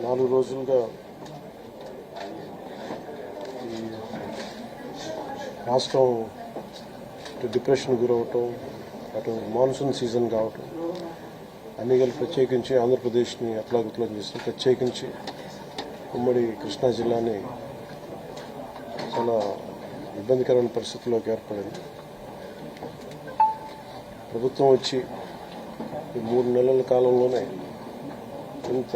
4 రోజులుగా ఈ రాష్ట్రం డిప్రెషన్ గురవటం, అటు మాన్సూన్ సీజన్ కావటం అన్ని కలిపి ప్రత్యేకించి ఆంధ్రప్రదేశ్ని అతలాకుతలం చేసిన ప్రత్యేకించి ఉమ్మడి కృష్ణా జిల్లాని చాలా ఇబ్బందికరమైన పరిస్థితుల్లోకి ఏర్పడింది. ప్రభుత్వం వచ్చి ఈ 3 నెలల కాలంలోనే ఇంత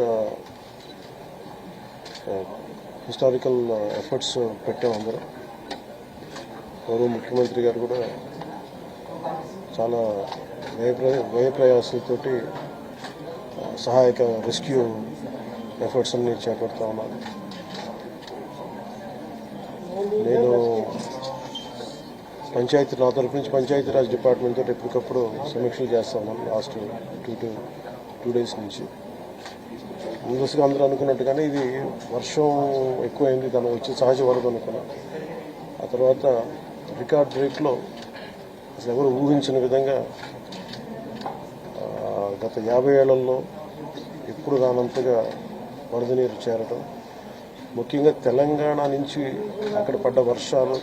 హిస్టారికల్ ఎఫర్ట్స్ పెట్టాం అందరం. గౌరవ ముఖ్యమంత్రి గారు కూడా చాలా వ్యయప్రయాసాలతోటి సహాయక రెస్క్యూ ఎఫర్ట్స్ అన్ని చేపడతా ఉన్నాను. నేను నా తరఫు నుంచి పంచాయతీరాజ్ డిపార్ట్మెంట్ తోటి ఎప్పటికప్పుడు సమీక్షలు చేస్తా ఉన్నాను. లాస్ట్ 2 డేస్ నుంచి ముందస్తుగా అందరూ అనుకున్నట్టుగానే ఇది వర్షం ఎక్కువైంది, దాని వచ్చి సహజ వరద అనుకున్నాం. ఆ తర్వాత రికార్డ్ రేట్లో అసలు ఎవరు ఊహించిన విధంగా గత 50 ఏళ్లలో ఎప్పుడు రానంతగా వరద నీరు చేరడం, ముఖ్యంగా తెలంగాణ నుంచి అక్కడ పడ్డ వర్షాలు,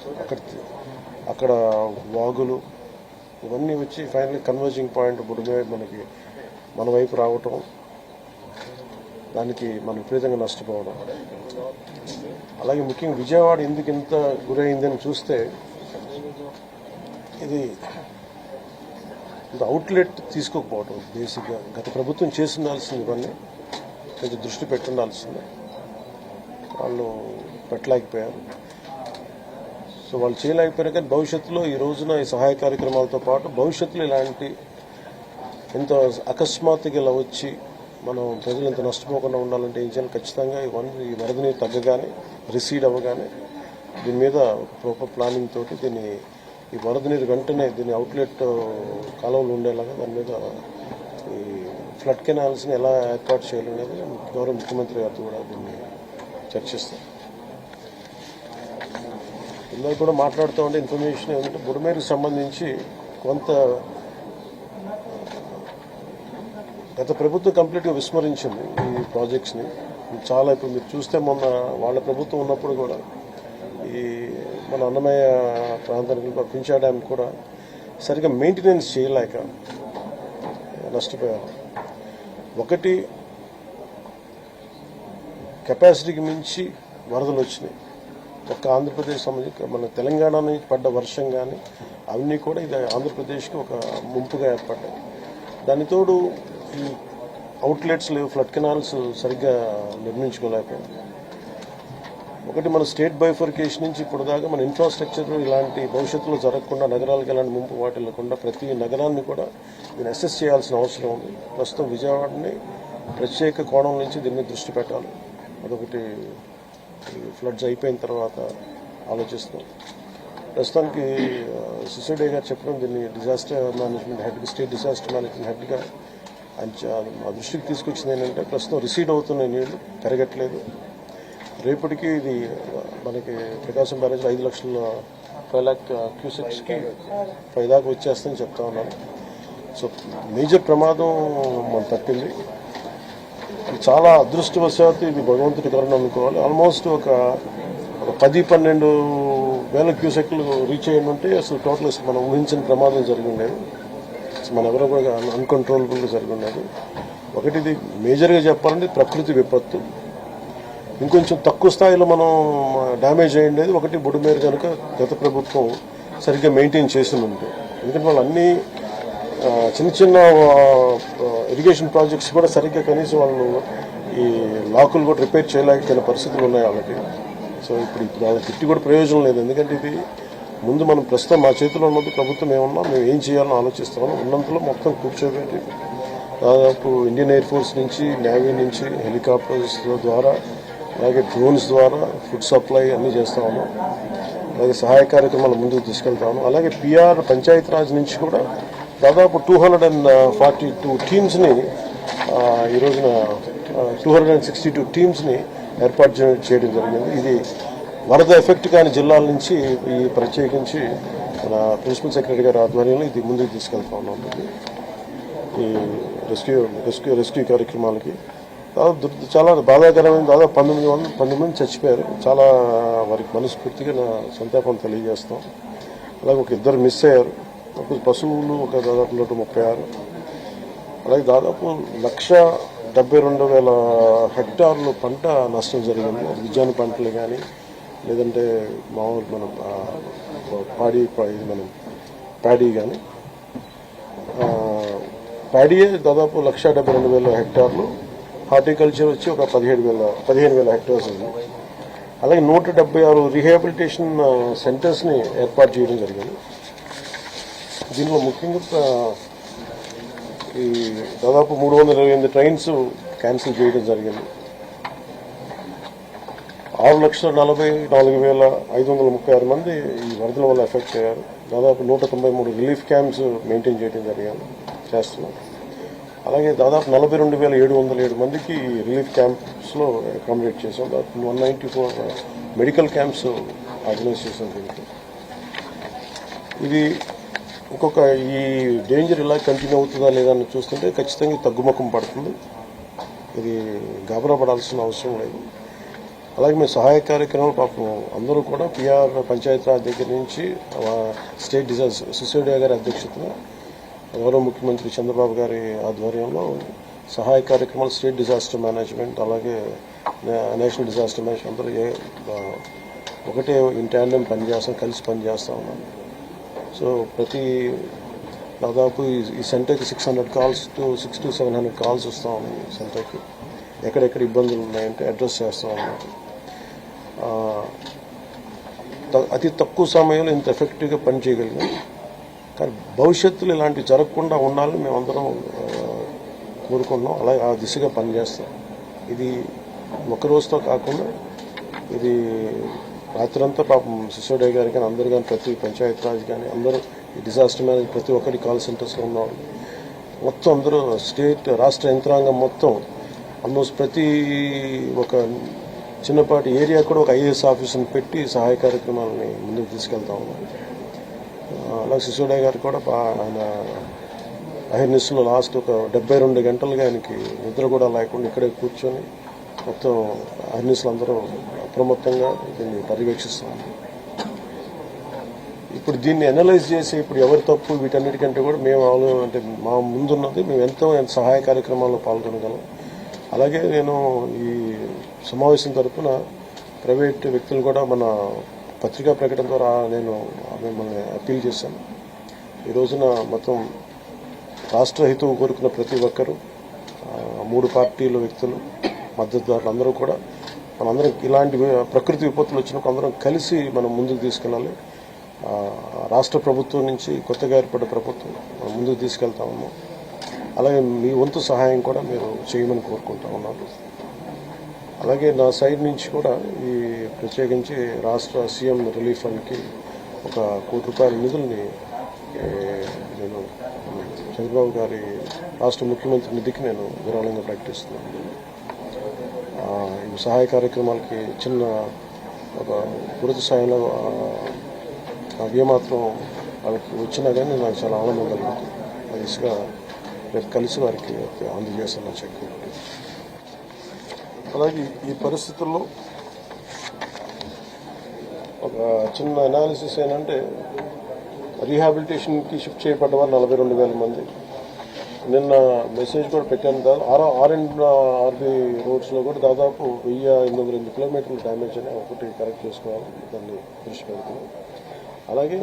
అక్కడ వాగులు ఇవన్నీ వచ్చి ఫైనల్ కన్వర్జింగ్ పాయింట్ బుడిమే మన వైపు రావటం, దానికి మనం విపరీతంగా నష్టపోవడం. అలాగే ముఖ్యంగా విజయవాడ ఎందుకు ఇంత గురైందని చూస్తే ఇది అవుట్లెట్ తీసుకోకపోవడం. బేసిక్గా గత ప్రభుత్వం చేసిండాల్సింది ఇవన్నీ కొంచెం దృష్టి పెట్టుండాల్సింది, వాళ్ళు పెట్టలేకపోయారు. సో వాళ్ళు చేయలేకపోయారు. కానీ భవిష్యత్తులో ఈ రోజున ఈ సహాయ కార్యక్రమాలతో పాటు భవిష్యత్తులో ఇలాంటి ఎంత అకస్మాత్తుగా ఇలా వచ్చి మనం ప్రజలు ఎంత నష్టపోకుండా ఉండాలంటే ఏం చేయాలి? ఖచ్చితంగా ఈ వరద నీరు తగ్గగానే, రిసీడ్ అవ్వగానే దీని మీద ప్రాపర్ ప్లానింగ్ తోటి ఈ వరద నీరు వెంటనే దీని అవుట్లెట్ కాలంలో ఉండేలాగా దాని మీద ఈ ఫ్లడ్ కెనాల్స్ని ఎలా ఏర్పాటు చేయాలనేది గౌరవ ముఖ్యమంత్రి గారితో కూడా దీన్ని చర్చిస్తాం. ఇందులో కూడా మాట్లాడుతూ ఉంటే ఇన్ఫర్మేషన్ ఏమంటే బుడమేరుకు సంబంధించి కొంత గత ప్రభుత్వం కంప్లీట్గా విస్మరించింది ఈ ప్రాజెక్ట్స్ని. చాలా ఇప్పుడు మీరు చూస్తే మొన్న వాళ్ళ ప్రభుత్వం ఉన్నప్పుడు కూడా ఈ మన అన్నమయ్య ప్రాంతానికి పింఛా డ్యామ్ కూడా సరిగ్గా మెయింటెనెన్స్ చేయలేక నష్టపోయారు. ఒకటి కెపాసిటీకి మించి వరదలు వచ్చినాయి. ఒక్క ఆంధ్రప్రదేశ్ సంబంధించి మన తెలంగాణ నుంచి పడ్డ వర్షం కానీ అవన్నీ కూడా ఇది ఆంధ్రప్రదేశ్కి ఒక ముంపుగా ఏర్పడ్డాయి. దానితోడు ఈ అవుట్లెట్స్ లేవు, ఫ్లడ్ కెనాల్స్ సరిగ్గా నిర్మించుకోలేకపోయాం. ఒకటి మన స్టేట్ బైఫర్కేషన్ నుంచి ఇప్పుడు దాకా మన ఇన్ఫ్రాస్ట్రక్చర్ ఇలాంటి భవిష్యత్తులో జరగకుండా, నగరాలకు ఎలాంటి ముంపు వాటిల్లకుండా ప్రతి నగరాన్ని కూడా దీన్ని అసెస్ చేయాల్సిన అవసరం ఉంది. ప్రస్తుతం విజయవాడని ప్రత్యేక కోణం నుంచి దీన్ని దృష్టి పెట్టాలి. అదొకటి ఫ్లడ్స్ అయిపోయిన తర్వాత ఆలోచిస్తున్నాం. ప్రస్తుతానికి సిసోడియా గారు చెప్పడం దీన్ని disaster management head, state disaster management హెడ్గా మా దృష్టికి తీసుకొచ్చింది ఏంటంటే ప్రస్తుతం రిసీడ్ అవుతున్న నీళ్లు పెరగట్లేదు. రేపటికి ఇది మనకి ప్రకాశం బ్యారేజ్లో 5 లక్షల క్యూసెక్స్కి 5 దాకా వచ్చేస్తుందని చెప్తా ఉన్నాను. సో మేజర్ ప్రమాదం మనం తప్పింది. చాలా అదృష్టవశాత్తు ఇది భగవంతుడి కరుణ అనుకోవాలి. ఆల్మోస్ట్ ఒక 10-12 వేల క్యూసెక్లు రీచ్ అయ్యి ఉంటే అసలు టోటల్ మనం ఊహించిన ప్రమాదం జరిగి ఉండేది. మన ఎవరో కూడా అన్కంట్రోలబుల్గా జరిగి ఉండేది. ఒకటి ఇది మేజర్గా చెప్పాలంటే ప్రకృతి విపత్తు. ఇంకొంచెం తక్కువ స్థాయిలో మనం డ్యామేజ్ అయ్యిండేది ఒకటి బుడమేరు కనుక గత ప్రభుత్వం సరిగ్గా మెయింటైన్ చేసి ఉంది. ఎందుకంటే వాళ్ళు అన్ని చిన్న ఇరిగేషన్ ప్రాజెక్ట్స్ కూడా సరిగ్గా కనీసం వాళ్ళు ఈ లాకులు కూడా రిపేర్ చేయలేకపోయిన పరిస్థితులు ఉన్నాయి వాళ్ళకి. సో ఇప్పుడు వాళ్ళ తిట్టి కూడా ప్రయోజనం లేదు. ఎందుకంటే ఇది ముందు మనం ప్రస్తుతం మా చేతిలో ఉన్నది ప్రభుత్వం ఏమన్నా మేము ఏం చేయాలని ఆలోచిస్తామని ఉన్నంతలో మొత్తం కూర్చోబెట్టి దాదాపు ఇండియన్ ఎయిర్ ఫోర్స్ నుంచి, నేవీ నుంచి హెలికాప్టర్స్ ద్వారా, అలాగే డ్రోన్స్ ద్వారా ఫుడ్ సప్లై అన్నీ చేస్తా ఉన్నాం. అలాగే సహాయ కార్యక్రమాలు ముందుకు తీసుకెళ్తాము. అలాగే పిఆర్ పంచాయతీరాజ్ నుంచి కూడా దాదాపు 242 టీమ్స్ని ఈ రోజున 262 టీమ్స్ని ఏర్పాటు చేయడం జరిగింది. ఇది వరద ఎఫెక్ట్ కాని జిల్లాల నుంచి ఈ ప్రత్యేకించి మన ప్రిన్సిపల్ సెక్రటరీ గారి ఆధ్వర్యంలో ఇది ముందుకు తీసుకెళ్తా ఉన్నాం ఈ రెస్క్యూ కార్యక్రమాలకి. చాలా బాధాకరమైన దాదాపు 19 మంది చచ్చిపోయారు. చాలా వారికి మనస్ఫూర్తిగా నా సంతాపం తెలియజేస్తాం. అలాగే ఒక ఇద్దరు మిస్ అయ్యారు. ఒక పశువులు ఒక దాదాపు 136, అలాగే దాదాపు 1,72,000 హెక్టార్లు పంట నష్టం జరిగింది. అది విజ్ఞాన పంటలు కానీ లేదంటే మామూలు మనం ప్యాడీ కానీ ప్యాడీయే దాదాపు 1,72,000 హెక్టార్లు, హార్టికల్చర్ వచ్చి ఒక 15,000 హెక్టార్స్ ఉంది. అలాగే 176 రీహాబిలిటేషన్ సెంటర్స్ని ఏర్పాటు చేయడం జరిగింది. దీనిలో ముఖ్యంగా ఈ దాదాపు 328 ట్రైన్స్ క్యాన్సిల్ చేయడం జరిగింది. 6,44,536 మంది ఈ వరదల వల్ల ఎఫెక్ట్ అయ్యారు. దాదాపు 193 రిలీఫ్ క్యాంప్స్ మెయింటైన్ చేయడం చేస్తున్నాం. అలాగే దాదాపు 42,707 మందికి రిలీఫ్ క్యాంప్స్లో అకామిడేట్ చేసాం. దాదాపు 194 మెడికల్ క్యాంప్స్ ఆర్గనైజ్ చేసాం. దీనికి ఇది ఇంకొక ఈ డేంజర్ ఇలా కంటిన్యూ అవుతుందా లేదా అని చూస్తుంటే ఖచ్చితంగా తగ్గుముఖం పడుతుంది. ఇది గాబరా పడాల్సిన అవసరం లేదు. అలాగే మేము సహాయ కార్యక్రమాలు పాపం అందరూ కూడా పిఆర్ పంచాయతీరాజ్ దగ్గర నుంచి స్టేట్ డిజాస్టర్ సిసోడియా గారి అధ్యక్షతన గౌరవ ముఖ్యమంత్రి చంద్రబాబు గారి ఆధ్వర్యంలో సహాయ కార్యక్రమాలు, స్టేట్ డిజాస్టర్ మేనేజ్మెంట్ అలాగే నేషనల్ డిజాస్టర్ మేనేజ్మెంట్ అందరూ ఒకటే ఇన్ ట్యాండెం కలిసి పనిచేస్తూ ఉన్నాం. సో ప్రతి దాదాపు ఈ సెంటర్కి 600 కాల్స్ టు 700 కాల్స్ వస్తూ ఉన్నాయి. ఈ సెంటర్కి ఎక్కడెక్కడ ఇబ్బందులు ఉన్నాయంటే అడ్రస్ చేస్తూ ఉన్నాం. అతి తక్కువ సమయంలో ఇంత ఎఫెక్టివ్గా పనిచేయగలిగాం. కానీ భవిష్యత్తులో ఇలాంటివి జరగకుండా ఉండాలని మేమందరం కోరుకున్నాం. అలాగే ఆ దిశగా పనిచేస్తాం. ఇది ఒక రోజుతో కాకుండా ఇది రాత్రంతా పాపం సిసోడియా గారి కానీ అందరు కానీ ప్రతి పంచాయతీరాజ్ కానీ అందరూ ఈ డిజాస్టర్ మేనేజ్ ప్రతి ఒక్కరి కాల్ సెంటర్స్లో ఉన్నవాళ్ళు మొత్తం అందరూ రాష్ట్ర యంత్రాంగం మొత్తం ఆల్మోస్ట్ ప్రతి ఒక చిన్నపాటి ఏరియా కూడా ఒక ఐఏఎస్ ఆఫీసుని పెట్టి సహాయ కార్యక్రమాలని ముందుకు తీసుకెళ్తా ఉన్నాం. అలాగే సిసోడియా గారు కూడా ఆయన అహిర్నిస్లో లాస్ట్ ఒక 72 గంటలుగా ఆయనకి నిద్ర కూడా లేకుండా ఇక్కడే కూర్చొని మొత్తం అహిర్నిస్లు అందరూ అప్రమత్తంగా దీన్ని పర్యవేక్షిస్తాం. ఇప్పుడు దీన్ని అనలైజ్ చేసి ఇప్పుడు ఎవరి తప్పు వీటన్నిటికంటే కూడా మేము అంటే మా ముందున్నది మేము ఎంతో సహాయ కార్యక్రమాల్లో పాల్గొనగలం. అలాగే నేను ఈ సమావేశం తరఫున ప్రైవేట్ వ్యక్తులు కూడా మన పత్రికా ప్రకటన ద్వారా నేను మిమ్మల్ని అప్పీల్ చేశాను. ఈ రోజున మొత్తం రాష్ట్ర హితువు కోరుకున్న ప్రతి ఒక్కరూ 3 పార్టీల వ్యక్తులు మద్దతుదారులు అందరూ కూడా మనందరం ఇలాంటి ప్రకృతి విపత్తులు వచ్చినప్పుడు అందరం కలిసి మనం ముందుకు తీసుకెళ్ళాలి. రాష్ట్ర ప్రభుత్వం నుంచి కొత్తగా ఏర్పడ్డ ప్రభుత్వం మనం ముందుకు తీసుకెళ్తా ఉన్నాం. అలాగే మీ వంతు సహాయం కూడా మీరు చేయమని కోరుకుంటా ఉన్నాను. అలాగే నా సైడ్ నుంచి కూడా ఈ ప్రత్యేకించి రాష్ట్ర సీఎం రిలీఫ్ ఫండ్కి ఒక ₹1 కోటి నిధుల్ని నేను చంద్రబాబు గారి రాష్ట్ర ముఖ్యమంత్రి నిధికి నేను విరాళంగా ప్రకటిస్తున్నాను. ఈ సహాయ కార్యక్రమాలకి చిన్న ఒక పూర్తి స్థాయిలో అవ్యమాత్రం వాళ్ళకి వచ్చినా కానీ నాకు చాలా ఆనందం కలుగుతుంది. ఆ దిశగా రేపు కలిసి వారికి అందజేస్తున్న చెక్. అలాగే ఈ పరిస్థితుల్లో ఒక చిన్న అనాలిసిస్ ఏంటంటే రీహాబిలిటేషన్కి షిఫ్ట్ చేయబడ్డ వారు 42,000 మంది. నిన్న మెసేజ్ కూడా పెట్టాను. ఆర్బీ రోడ్స్లో కూడా దాదాపు 1,808 కిలోమీటర్లు డ్యామేజ్ అని ఒకటి కరెక్ట్ చేసుకోవాలి, దాన్ని దృష్టి పెడుతున్నాం. అలాగే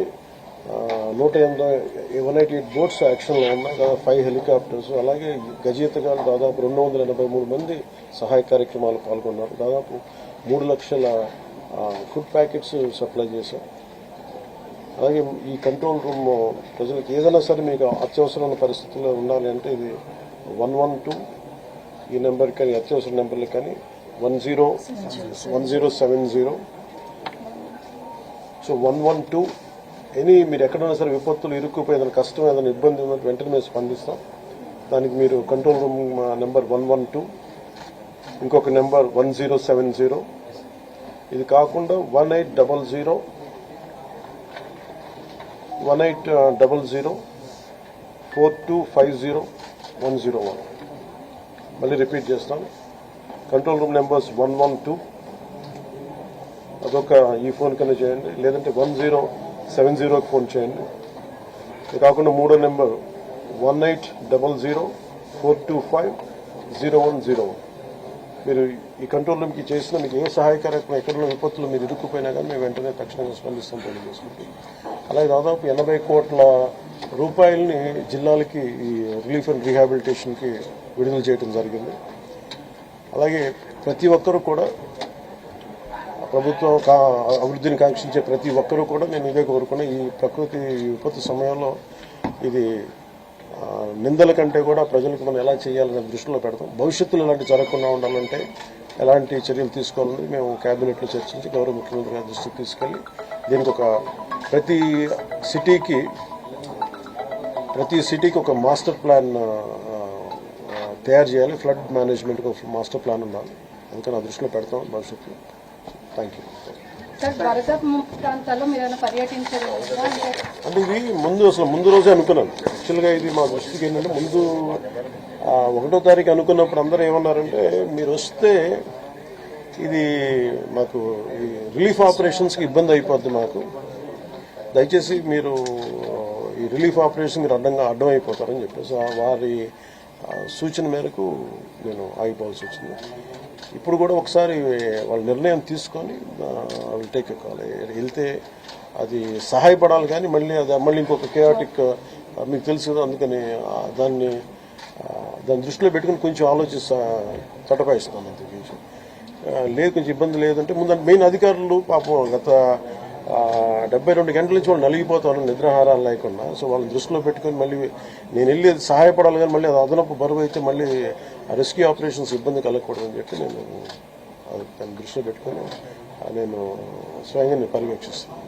188 బోట్స్ యాక్షన్లో ఉన్నాయి, దాదాపు 5 హెలికాప్టర్స్. అలాగే గజయితగాలు దాదాపు 283 మంది సహాయ కార్యక్రమాలు పాల్గొన్నారు. దాదాపు 3 లక్షల ఫుడ్ ప్యాకెట్స్ సప్లై చేశాం. అలాగే ఈ కంట్రోల్ రూమ్ ప్రజలకు ఏదైనా సరే మీకు అత్యవసరమైన పరిస్థితుల్లో ఉండాలి అంటే ఇది 112 ఈ నెంబర్ కానీ అత్యవసర నెంబర్లు కానీ 1070. సో 112 మీరు ఎక్కడైనా సరే విపత్తులు ఇరుక్కుపోయి ఏదైనా కష్టం ఏదైనా ఇబ్బంది ఉందంటే వెంటనే మేము స్పందిస్తాం. దానికి మీరు కంట్రోల్ రూమ్ నెంబర్ 112, ఇంకొక నెంబర్ 1070. ఇది కాకుండా 1800 4250 101. మళ్ళీ రిపీట్ చేస్తాను, కంట్రోల్ రూమ్ నెంబర్స్ 112 అదొక ఈ ఫోన్ కన్నా చేయండి, లేదంటే 1070కి ఫోన్ చేయండి. ఇది కాకుండా మూడో నెంబర్ 1800-425-0101. మీరు ఈ కంట్రోల్ రూమ్కి చేసిన మీకు ఏ సహాయకరమైన ఎక్కడైనా విపత్తులు మీరు ఇరుక్కుపోయినా కానీ మేము వెంటనే తక్షణంగా స్పందిస్తాం తెలియజేసుకుంటాం. అలాగే దాదాపు 80 కోట్ల రూపాయలని జిల్లాలకి ఈ రిలీఫ్ అండ్ రీహాబిలిటేషన్కి విడుదల చేయడం జరిగింది. అలాగే ప్రతి ఒక్కరూ కూడా ప్రభుత్వం అభివృద్ధిని కాంక్షించే ప్రతి ఒక్కరూ కూడా నేను ఇదే కోరుకున్నా. ఈ ప్రకృతి విపత్తు సమయంలో ఇది నిందల కంటే కూడా ప్రజలకు మనం ఎలా చేయాలనే దృష్టిలో పెడతాం. భవిష్యత్తులో ఇలాంటి జరగకుండా ఉండాలంటే ఎలాంటి చర్యలు తీసుకోవాలని మేము కేబినెట్లో చర్చించి గౌరవ ముఖ్యమంత్రి గారి దృష్టికి తీసుకెళ్లి దీనికి ఒక ప్రతి సిటీకి ఒక మాస్టర్ ప్లాన్ తయారు చేయాలి. ఫ్లడ్ మేనేజ్మెంట్కి ఒక మాస్టర్ ప్లాన్ ఉండాలి. అందుకని ఆ దృష్టిలో పెడతాం భవిష్యత్తులో. Thank you. అంటే ఇది ముందు రోజే అనుకున్నాను. యాక్చువల్గా ఇది మా దృష్టికి ఏంటంటే ముందు 1వ తారీఖు అనుకున్నప్పుడు అందరూ ఏమన్నారంటే మీరు వస్తే ఇది మాకు ఈ రిలీఫ్ ఆపరేషన్స్కి ఇబ్బంది అయిపోద్ది, మాకు దయచేసి మీరు ఈ రిలీఫ్ ఆపరేషన్ మీరు అడ్డం అయిపోతారని చెప్పేసి వారి సూచన మేరకు నేను ఆగిపోవాల్సి వచ్చింది. ఇప్పుడు కూడా ఒకసారి వాళ్ళ నిర్ణయం తీసుకొని వాళ్ళు టేక్ ఎ కాల్ వెళ్తే అది సహాయపడాలి, కానీ మళ్ళీ ఇంకొక కేయాటిక్ మీకు తెలుసు కదా, అందుకని దాన్ని దృష్టిలో పెట్టుకుని కొంచెం ఆలోచిస్తా తటపాయిస్తాను. అంతకుమించి లేదు, కొంచెం ఇబ్బంది లేదంటే ముందు మెయిన్ అధికారులు పాపం గత 72 గంటల నుంచి వాళ్ళు నలిగిపోతారు నిద్రాహారాలు లేకుండా. సో వాళ్ళని దృష్టిలో పెట్టుకుని మళ్ళీ నేను వెళ్ళి సహాయపడాలి, కానీ మళ్ళీ అది అదనపు బరువు అయితే మళ్ళీ రెస్క్యూ ఆపరేషన్స్ ఇబ్బంది కలగకూడదని చెప్పి నేను దాన్ని దృష్టిలో పెట్టుకుని నేను స్వయంగా పర్యవేక్షిస్తాను.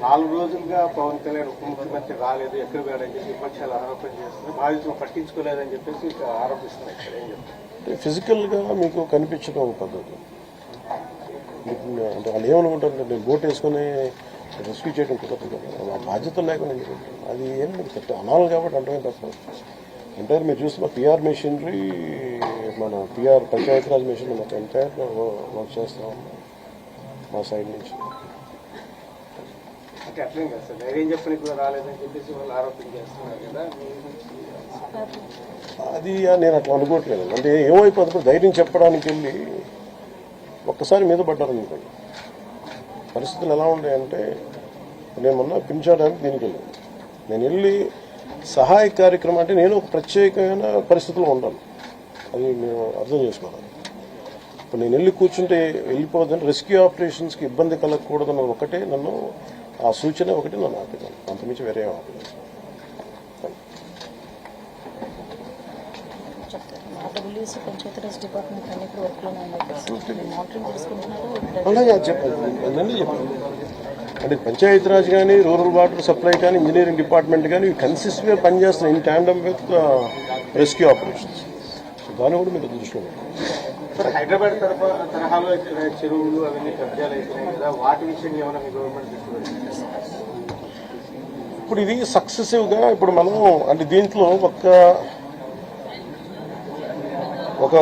4 రోజులుగా పవన్ కళ్యాణ్ ఉప ముఖ్యమంత్రి రాలేదు, ఎక్కడ పోయాడని చెప్పి విపక్షాలు ఆరోపణ చేస్తున్నాయి. బాధితులు పట్టించుకోలేదని చెప్పేసి ఆరోపిస్తున్నాయి. ఫిజికల్గా మీకు కనిపించడం పద్ధతి అంటే వాళ్ళు ఏమనుకుంటారు, నేను బోట్ వేసుకుని రెస్క్యూ చేయడం కుదరదు కదా, ఆ బాధ్యత లేకుండా అది ఏం అనాలి కాబట్టి అంటే తప్ప. ఎంటైర్ మీరు చూస్తే మా పిఆర్ మెషినరీ, మన పిఆర్ పంచాయతీరాజ్ మెషినరీ మాకు ఎంటైర్ వర్క్ చేస్తాం మా సైడ్ నుంచి. అది నేను అట్లా అనుకోవట్లేదు. అంటే ఏమైపోతుంది, ధైర్యం చెప్పడానికి వెళ్ళి ఒక్కసారి మీద పడ్డారు అనుకోండి. పరిస్థితులు ఎలా ఉన్నాయంటే నేను మొన్న పింఛడానికి దీనికి వెళ్ళాను. నేను వెళ్ళి సహాయ కార్యక్రమం అంటే నేను ఒక ప్రత్యేకమైన పరిస్థితుల్లో ఉండాలి, అది మేము అర్థం చేసుకోవాలి. ఇప్పుడు నేను వెళ్ళి కూర్చుంటే వెళ్ళిపోవద్దని రెస్క్యూ ఆపరేషన్స్కి ఇబ్బంది కలగకూడదన్న ఒకటే నన్ను ఆ సూచన ఒకటి నన్ను ఆపేదాను, అంతమించి వేరే ఆపేదాను. అలాగే చెప్పండి అంటే పంచాయతీరాజ్ కానీ, రూరల్ వాటర్ సప్లై కానీ, ఇంజనీరింగ్ డిపార్ట్మెంట్ కానీ కన్సిస్టెంట్గా పనిచేస్తున్నాయి in tandem with rescue operations. దాన్ని కూడా మీరు దృష్టిలో హైదరాబాద్ తరహాలో చెరువులు అవన్నీ కబ్జాలు అవుతున్నాయి కదా, వాటి విషయంలో ఏమైనా మీ గవర్నమెంట్ ఇప్పుడు ఇది సక్సెసివ్గా ఇప్పుడు మనం అంటే దీంట్లో ఒక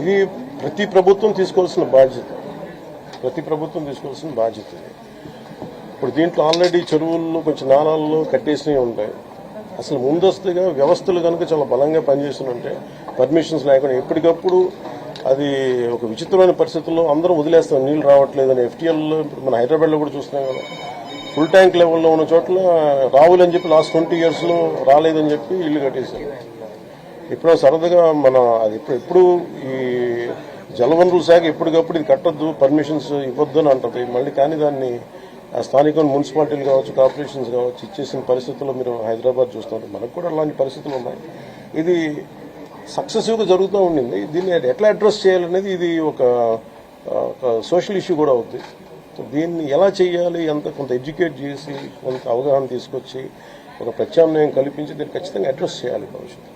ఇది ప్రతి ప్రభుత్వం తీసుకోవాల్సిన బాధ్యత, ఇప్పుడు దీంట్లో ఆల్రెడీ చెరువుల్లో కొంచెం నాణాల్లో కట్టేసినవి ఉంటాయి. అసలు ముందస్తుగా వ్యవస్థలు కనుక చాలా బలంగా పనిచేస్తుంటే పర్మిషన్స్ లేకుండా ఎప్పటికప్పుడు అది ఒక విచిత్రమైన పరిస్థితుల్లో అందరూ వదిలేస్తాం, నీళ్లు రావట్లేదని. ఎఫ్టీఎల్లో ఇప్పుడు మన హైదరాబాద్లో కూడా చూస్తున్నాం కదా, ఫుల్ ట్యాంక్ లెవెల్లో ఉన్న చోట్ల రావులని చెప్పి లాస్ట్ 20 yearsలో రాలేదని చెప్పి ఇల్లు కట్టేశారు. ఇప్పుడు సరదాగా మన అది ఎప్పుడు ఈ జలవనరుల శాఖ ఎప్పటికప్పుడు ఇది కట్టొద్దు, పర్మిషన్స్ ఇవ్వద్దు అని అంటుంది. మళ్ళీ కానీ దాన్ని స్థానిక మున్సిపాలిటీలు కావచ్చు, కార్పొరేషన్స్ కావచ్చు ఇచ్చేసిన పరిస్థితుల్లో మీరు హైదరాబాద్ చూస్తున్నారు. మనకు కూడా అలాంటి పరిస్థితులు ఉన్నాయి. ఇది సక్సెసివ్గా జరుగుతూ ఉండింది. దీన్ని ఎట్లా అడ్రస్ చేయాలనేది ఇది ఒక సోషల్ ఇష్యూ కూడా అవుతుంది. దీన్ని ఎలా చేయాలి, కొంత ఎడ్యుకేట్ చేసి కొంత అవగాహన తీసుకొచ్చి ఒక ప్రత్యామ్నాయం కల్పించి దీన్ని ఖచ్చితంగా అడ్రస్ చేయాలి భవిష్యత్తు.